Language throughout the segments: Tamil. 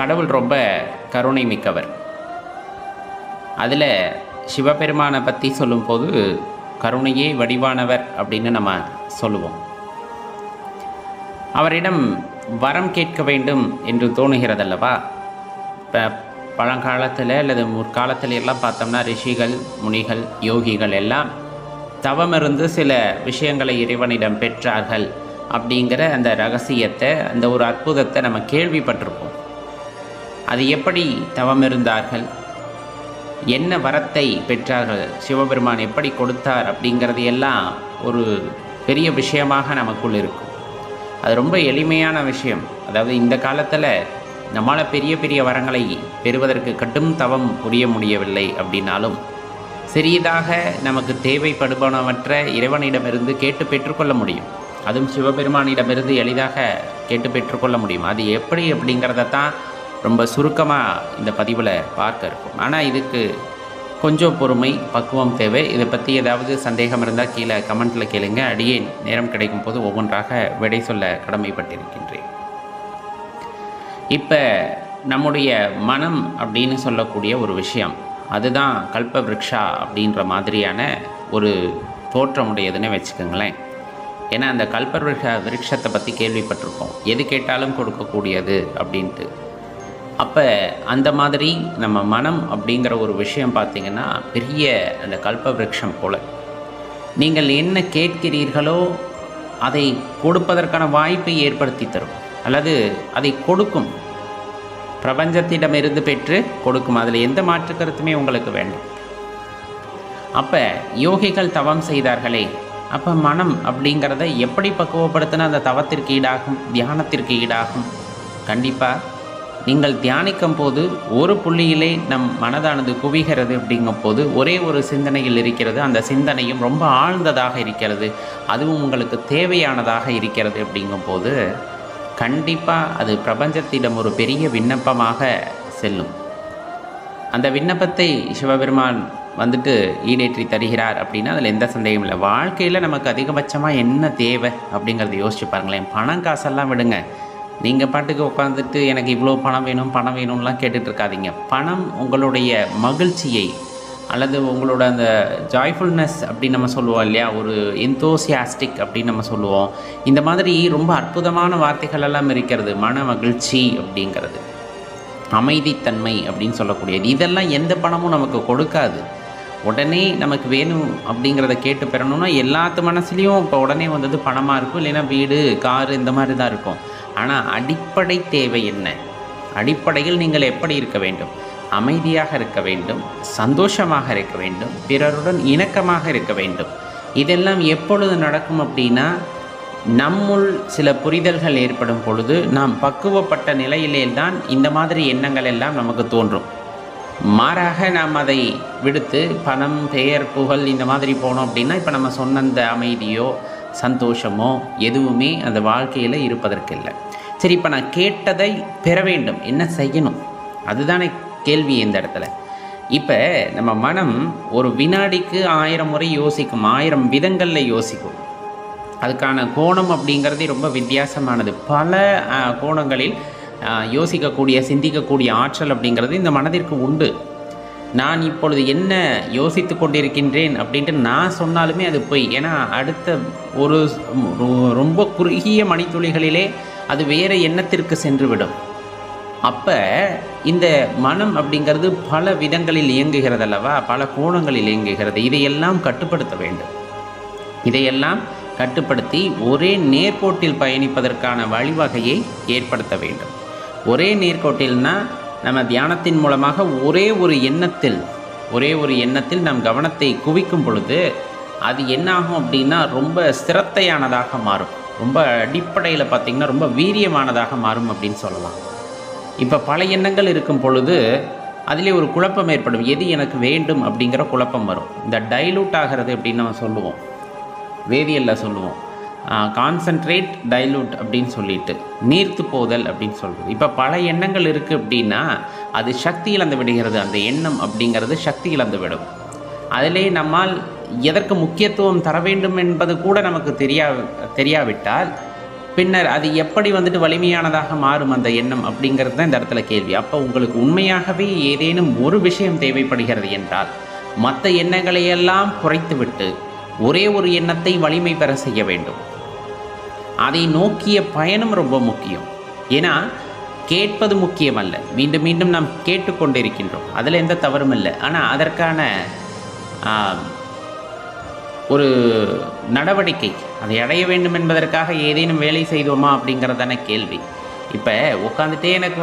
கடவுள் ரொம்ப கருணை மிக்கவர். அதில் சிவபெருமானை பற்றி சொல்லும்போது கருணையே வடிவானவர் அப்படின்னு நம்ம சொல்லுவோம். அவரிடம் வரம் கேட்க வேண்டும் என்று தோணுகிறதல்லவா? இப்போ பழங்காலத்தில் அல்லது முற்காலத்தில் எல்லாம் பார்த்தோம்னா ரிஷிகள், முனிகள், யோகிகள் எல்லாம் தவமிருந்து சில விஷயங்களை இறைவனிடம் பெற்றார்கள் அப்படிங்கிற அந்த ரகசியத்தை, அந்த ஒரு அற்புதத்தை நம்ம கேள்விப்பட்டிருப்போம். அது எப்படி தவம் இருந்தார்கள், என்ன வரத்தை பெற்றார்கள், சிவபெருமான் எப்படி கொடுத்தார் அப்படிங்கிறது எல்லாம் ஒரு பெரிய விஷயமாக நமக்குள் இருக்கும். அது ரொம்ப எளிமையான விஷயம். அதாவது இந்த காலத்தில் நம்மளால் பெரிய பெரிய வரங்களை பெறுவதற்கு கடும் தவம் புரிய முடியவில்லை அப்படின்னாலும் சிறியதாக நமக்கு தேவைப்படுபவற்ற இறைவனிடமிருந்து கேட்டு பெற்றுக்கொள்ள முடியும். அதுவும் சிவபெருமானிடமிருந்து எளிதாக கேட்டு பெற்றுக்கொள்ள முடியும். அது எப்படி அப்படிங்கிறத தான் ரொம்ப சுருக்கமாக இந்த பதிவில் பார்க்க இருக்கும். ஆனால் இதுக்கு கொஞ்சம் பொறுமை, பக்குவம் தேவை. இதை பற்றி ஏதாவது சந்தேகம் இருந்தால் கீழே கமெண்ட்டில் கேளுங்க. அடியேன் நேரம் கிடைக்கும் போது ஒவ்வொன்றாக விடை சொல்ல கடமைப்பட்டிருக்கின்றேன். இப்போ நம்முடைய மனம் அப்படின்னு சொல்லக்கூடிய ஒரு விஷயம், அதுதான் கல்ப விருக்ஷா அப்படின்ற மாதிரியான ஒரு தோற்றமுடையதுன்னு வச்சுக்கோங்களேன். ஏன்னா அந்த கல்ப விருட்சத்தை பற்றி கேள்விப்பட்டிருக்கோம், எது கேட்டாலும் கொடுக்கக்கூடியது அப்படின்ட்டு. அப்போ அந்த மாதிரி நம்ம மனம் அப்படிங்கிற ஒரு விஷயம் பார்த்திங்கன்னா பெரிய அந்த கல்ப விருட்சம் போல். நீங்கள் என்ன கேட்கிறீர்களோ அதை கொடுப்பதற்கான வாய்ப்பை ஏற்படுத்தி தரும், அல்லது அதை கொடுக்கும். பிரபஞ்சத்திடமிருந்து பெற்று கொடுக்கும். அதில் எந்த மாற்று கருத்துமே உங்களுக்கு வேண்டும். அப்போ யோகிகள் தவம் செய்தார்களே, அப்போ மனம் அப்படிங்கிறத எப்படி பக்குவப்படுத்தினா அந்த தவத்திற்கு ஈடாகும், தியானத்திற்கு ஈடாகும்? கண்டிப்பாக நீங்கள் தியானிக்கும் போது ஒரு புள்ளியிலே நம் மனதானது குவிகிறது அப்படிங்கும் போது ஒரே ஒரு சிந்தனையில் இருக்கிறது. அந்த சிந்தனையும் ரொம்ப ஆழ்ந்ததாக இருக்கிறது, அதுவும் உங்களுக்கு தேவையானதாக இருக்கிறது அப்படிங்கும் போது கண்டிப்பாக அது பிரபஞ்சத்திடம் ஒரு பெரிய விண்ணப்பமாக செல்லும். அந்த விண்ணப்பத்தை சிவபெருமான் ஈடேற்றி தருகிறார் அப்படின்னா அதில் எந்த சந்தேகம் இல்லை. வாழ்க்கையில் நமக்கு அதிகபட்சமாக என்ன தேவை அப்படிங்கிறத யோசிச்சு பாருங்களேன். பணம் காசெல்லாம் விடுங்க, நீங்கள் பாட்டுக்கு உட்காந்துட்டு எனக்கு இவ்வளோ பணம் வேணும்லாம் கேட்டுட்ருக்காதீங்க. பணம் உங்களுடைய மகிழ்ச்சியை அல்லது உங்களோட அந்த ஜாய்ஃபுல்னஸ் அப்படின்னு நம்ம சொல்லுவோம் இல்லையா, ஒரு எந்தோசியாஸ்டிக் அப்படின்னு நம்ம சொல்லுவோம். இந்த மாதிரி ரொம்ப அற்புதமான வார்த்தைகள் எல்லாம் இருக்கிறது. மன மகிழ்ச்சி அப்படிங்கிறது, அமைதித்தன்மை அப்படின்னு சொல்லக்கூடியது. இதெல்லாம் எந்த பணமும் நமக்கு கொடுக்காது. உடனே நமக்கு வேணும் அப்படிங்கிறத கேட்டு பெறணும்னா எல்லாத்து மனசுலேயும் இப்போ உடனே பணமாக இருக்கும், இல்லைன்னா வீடு, காரு, இந்த மாதிரி தான் இருக்கும். ஆனால் அடிப்படை தேவை என்ன? அடிப்படையில் நீங்கள் எப்படி இருக்க வேண்டும்? அமைதியாக இருக்க வேண்டும், சந்தோஷமாக இருக்க வேண்டும், பிறருடன் இணக்கமாக இருக்க வேண்டும். இதெல்லாம் எப்பொழுது நடக்கும் அப்படின்னா நம்முள் சில புரிதல்கள் ஏற்படும் பொழுது, நாம் பக்குவப்பட்ட நிலையிலேதான் இந்த மாதிரி எண்ணங்கள் எல்லாம் நமக்கு தோன்றும். மாறாக நாம் அதை விடுத்து பணம், பெயர், புகழ் இந்த மாதிரி போனோம் அப்படின்னா இப்போ நம்ம சொன்ன அந்த அமைதியோ சந்தோஷமோ எதுவுமே அந்த வாழ்க்கையில் இருப்பதற்கு இல்லை. சரி, இப்போ நான் கேட்டதை பெற வேண்டும், என்ன செய்யணும்? அதுதானே கேள்வி இந்த இடத்துல. இப்போ நம்ம மனம் ஒரு வினாடிக்கு 1000 முறை யோசிக்கும், 1000 விதங்களில் யோசிக்கும். அதுக்கான கோணம் அப்படிங்கிறதே ரொம்ப வித்தியாசமானது. பல கோணங்களில் யோசிக்கக்கூடிய, சிந்திக்கக்கூடிய ஆற்றல் அப்படிங்கிறது இந்த மனதிற்கு உண்டு. நான் இப்பொழுது என்ன யோசித்து கொண்டிருக்கின்றேன் அப்படின்ட்டு நான் சொன்னாலுமே அது பொய். ஏன்னா அடுத்த ஒரு ரொம்ப குறுகிய மணித்துளிகளிலே அது வேறு எண்ணத்திற்கு சென்றுவிடும். அப்போ இந்த மனம் அப்படிங்கிறது பல விதங்களில் இயங்குகிறது அல்லவா, பல கோணங்களில் இயங்குகிறது. இதையெல்லாம் கட்டுப்படுத்த வேண்டும். இதையெல்லாம் கட்டுப்படுத்தி ஒரே நேர்கோட்டில் பயணிப்பதற்கான வழிவகையை ஏற்படுத்த வேண்டும். ஒரே நேர்கோட்டில்னால் நம்ம தியானத்தின் மூலமாக ஒரே ஒரு எண்ணத்தில் நம் கவனத்தை குவிக்கும் பொழுது அது என்னாகும் அப்படின்னா ரொம்ப ஸ்திரத்தையானதாக மாறும். ரொம்ப அடிப்படையில் பார்த்திங்கன்னா ரொம்ப வீரியமானதாக மாறும் அப்படின்னு சொல்லலாம். இப்போ பல எண்ணங்கள் இருக்கும் பொழுது அதிலே ஒரு குழப்பம் ஏற்படும். எது எனக்கு வேண்டும் அப்படிங்கிற குழப்பம் வரும். இந்த டைலூட் ஆகிறது அப்படின்னு நம்ம சொல்லுவோம், வேதியியலில் சொல்லுவோம். கான்சன்ட்ரேட், டைலூட் அப்படின்னு சொல்லிட்டு நீர்த்து போதல் அப்படின்னு சொல்கிறது. இப்போ பல எண்ணங்கள் இருக்குது அப்படின்னா அது சக்தி இழந்து விடுகிறது. அந்த எண்ணம் அப்படிங்கிறது சக்தி இழந்து விடும். அதிலே நம்மால் எதற்கு முக்கியத்துவம் தர வேண்டும் என்பது கூட நமக்கு தெரியாவிட்டால் பின்னர் அது எப்படி வலிமையானதாக மாறும் அந்த எண்ணம் அப்படிங்கிறது தான் இந்த இடத்துல கேள்வி. அப்போ உங்களுக்கு உண்மையாகவே ஏதேனும் ஒரு விஷயம் தேவைப்படுகிறது என்றால் மற்ற எண்ணங்களையெல்லாம் குறைத்துவிட்டு ஒரே ஒரு எண்ணத்தை வலிமை பெற செய்ய வேண்டும். அதை நோக்கிய பயணம் ரொம்ப முக்கியம். ஏன்னா கேட்பது முக்கியமல்ல, மீண்டும் மீண்டும் நாம் கேட்டுக்கொண்டிருக்கின்றோம், அதில் எந்த தவறும் இல்லை. ஆனால் அதற்கான ஒரு நடவடிக்கை, அதை அடைய வேண்டும் என்பதற்காக ஏதேனும் வேலை செய்தோமா அப்படிங்கிறதான கேள்வி. இப்போ உட்காந்துட்டே எனக்கு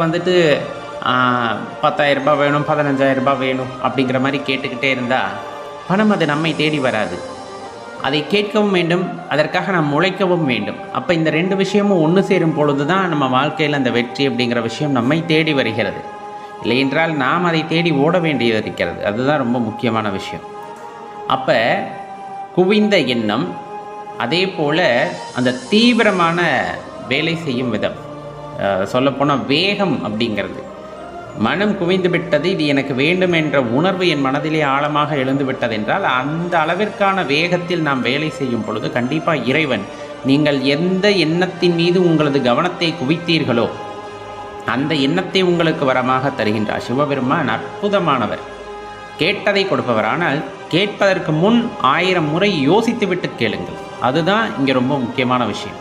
10,000 ரூபாய் வேணும், 15,000 ரூபாய் வேணும் அப்படிங்கிற மாதிரி கேட்டுக்கிட்டே இருந்தால் பணம் அது நம்மை தேடி வராது. அதை கேட்கவும் வேண்டும், அதற்காக நாம் உழைக்கவும் வேண்டும். அப்போ இந்த 2 விஷயமும் ஒன்று சேரும் பொழுது தான் நம்ம வாழ்க்கையில் அந்த வெற்றி அப்படிங்கிற விஷயம் நம்மை தேடி வருகிறது. இல்லை என்றால் நாம் அதை தேடி ஓட வேண்டியது இருக்கிறது. அதுதான் ரொம்ப முக்கியமான விஷயம். அப்போ குவிந்த எண்ணம், அதே போல் அந்த தீவிரமான வேலை செய்யும் விதம், சொல்லப்போனால் வேகம் அப்படிங்கிறது, மனம் குவிந்து விட்டது, இது எனக்கு வேண்டும் என்ற உணர்வு என் மனதிலே ஆழமாக எழுந்து விட்டது என்றால் அந்த அளவிற்கான வேகத்தில் நாம் வேலை செய்யும் பொழுது கண்டிப்பாக இறைவன், நீங்கள் எந்த எண்ணத்தின் மீது உங்களது கவனத்தை குவித்தீர்களோ அந்த எண்ணத்தை உங்களுக்கு வரமாக தருகின்றார். சிவபெருமான் அற்புதமானவர், கேட்டதை கொடுப்பவர். ஆனால் கேட்பதற்கு முன் 1000 முறை யோசித்து விட்டு கேளுங்கள். அதுதான் இங்கே ரொம்ப முக்கியமான விஷயம்.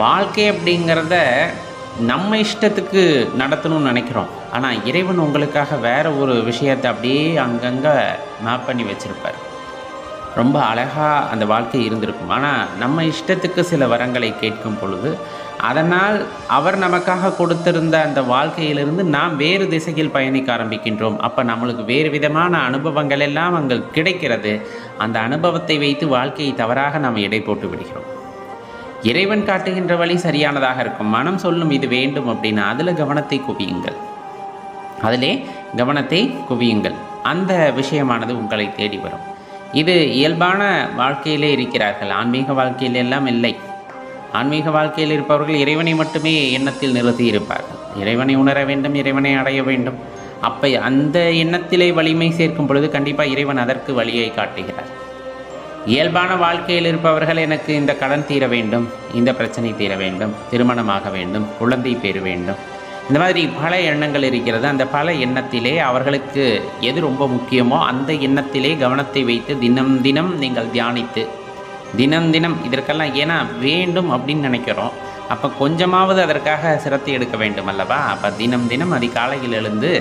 வாழ்க்கை அப்படிங்கிறத நம்ம இஷ்டத்துக்கு நடத்தணும்னு நினைக்கிறோம். ஆனால் இறைவன் உங்களுக்காக வேறு ஒரு விஷயத்தை அப்படியே அங்கங்கே மேப் பண்ணி வச்சுருப்பார். ரொம்ப அழகாக அந்த வாழ்க்கை இருந்திருக்கும். ஆனால் நம்ம இஷ்டத்துக்கு சில வரங்களை கேட்கும் பொழுது அதனால் அவர் நமக்காக கொடுத்திருந்த அந்த வாழ்க்கையிலிருந்து நாம் வேறு திசையில் பயணிக்க ஆரம்பிக்கின்றோம். அப்போ நம்மளுக்கு வேறு விதமான அனுபவங்கள் எல்லாம் அங்கே கிடைக்கிறது. அந்த அனுபவத்தை வைத்து வாழ்க்கையை தவறாக நாம் எடை போட்டு விடுகிறோம். இறைவன் காட்டுகின்ற வழி சரியானதாக இருக்கும். மனம் சொல்லும் இது வேண்டும் அப்படின்னா அதில் கவனத்தை குவியுங்கள், அதிலே கவனத்தை குவியுங்கள். அந்த விஷயமானது உங்களை தேடி வரும். இது இயல்பான வாழ்க்கையிலே இருக்கிறார்கள், ஆன்மீக வாழ்க்கையில் எல்லாம் இல்லை. ஆன்மீக வாழ்க்கையில் இருப்பவர்கள் இறைவனை மட்டுமே எண்ணத்தில் நிறுத்தி இருப்பார்கள். இறைவனை உணர வேண்டும், இறைவனை அடைய வேண்டும். அப்போ அந்த எண்ணத்திலே வலிமை சேர்க்கும் பொழுது கண்டிப்பாக இறைவன் அதற்கு வழியை காட்டுகிறார். இயல்பான வாழ்க்கையில் இருப்பவர்கள் எனக்கு இந்த கடன் தீர வேண்டும், இந்த பிரச்சனை தீர வேண்டும், திருமணமாக வேண்டும், குழந்தை பெற வேண்டும், இந்த மாதிரி பல எண்ணங்கள் இருக்கிறது. அந்த பல எண்ணத்திலே அவர்களுக்கு எது ரொம்ப முக்கியமோ அந்த எண்ணத்திலே கவனத்தை வைத்து தினம் தினம் நீங்கள் தியானித்து தினம் தினம் இதற்கெல்லாம் ஏன்னா வேண்டும் அப்படின்னு நினைக்கிறோம். அப்போ கொஞ்சமாவது அதற்காக சிரத்தை எடுக்க வேண்டும் அல்லவா? அப்போ தினம் தினம் அதிகாலையில் எழுந்து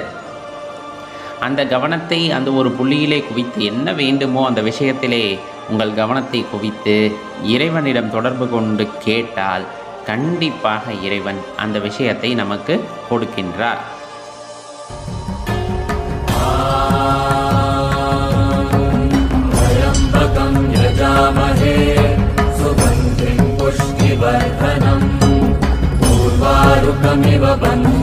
அந்த கவனத்தை அந்த ஒரு புள்ளியிலே குவித்து என்ன வேண்டுமோ அந்த விஷயத்திலே உங்கள் கவனத்தை குவித்து இறைவனிடம் தொடர்பு கொண்டு கேட்டால் கண்டிப்பாக இறைவன் அந்த விஷயத்தை நமக்கு கொடுக்கின்றார். सुगन्धिं पुष्टिवर्धनम् पूर्वारुकमिव बन्धुम्